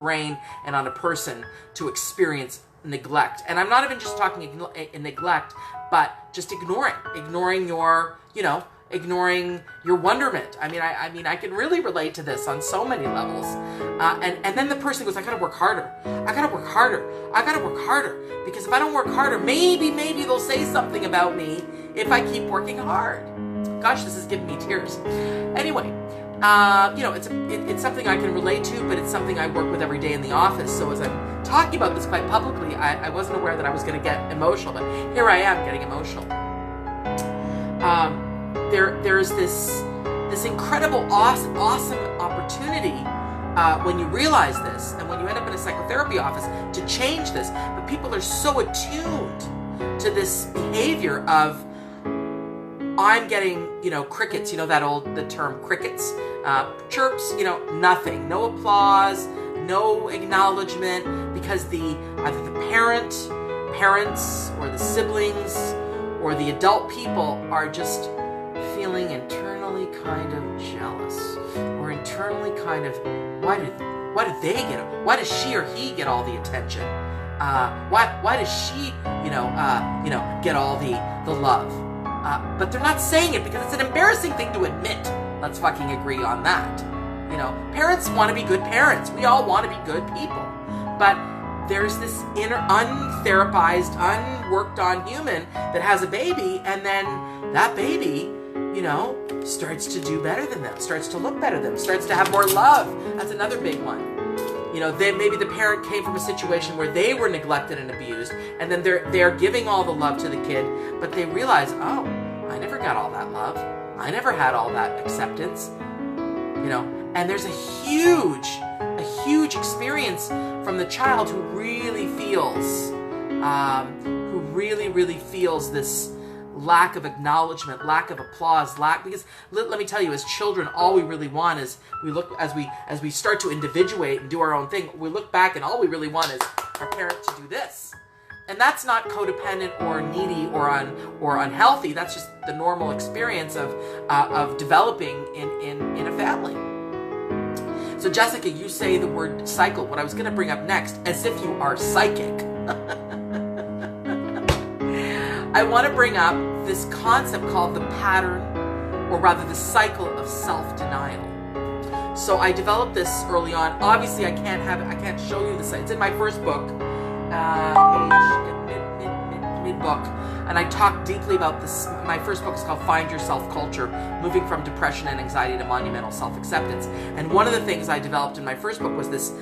brain and on a person to experience neglect. And I'm not even just talking neglect, but just ignoring your, ignoring your wonderment. I mean, I can really relate to this on so many levels. And then the person goes, I gotta work harder. I gotta work harder. I gotta work harder. Because if I don't work harder, maybe they'll say something about me if I keep working hard. Gosh, this is giving me tears. Anyway, it's something I can relate to, but it's something I work with every day in the office. So as I'm talking about this quite publicly, I wasn't aware that I was going to get emotional, but here I am getting emotional. There's this incredible, awesome opportunity when you realize this, and when you end up in a psychotherapy office to change this. But people are so attuned to this behavior of, I'm getting, crickets, the term crickets, chirps, nothing, no applause, no acknowledgement, because either the parents, or the siblings, or the adult people are just feeling internally kind of jealous, or internally kind of, why did they get it? Why does she or he get all the attention? Why does she, get all the love? But they're not saying it because it's an embarrassing thing to admit. Let's fucking agree on that. Parents want to be good parents. We all want to be good people. But there's this inner, untherapized, unworked on human that has a baby, and then that baby, starts to do better than them, starts to look better than them, starts to have more love. That's another big one. Maybe the parent came from a situation where they were neglected and abused, and then they're giving all the love to the kid, but they realize, oh, I never got all that love. I never had all that acceptance. And there's a huge experience from the child who really feels this lack of acknowledgement, lack of applause, because let me tell you, as children, all we really want is, as we start to individuate and do our own thing, we look back and all we really want is our parent to do this. And that's not codependent or needy or unhealthy. That's just the normal experience of developing in a family. So Jessica, you say the word cycle. What I was going to bring up next, as if you are psychic. I want to bring up this concept called the pattern, or rather the cycle of self-denial. So I developed this early on. Obviously, I can't show you this. It's in my first book, mid-book, and I talk deeply about this. My first book is called Find Your Self-Culture, Moving from Depression and Anxiety to Monumental Self-Acceptance. And one of the things I developed in my first book was this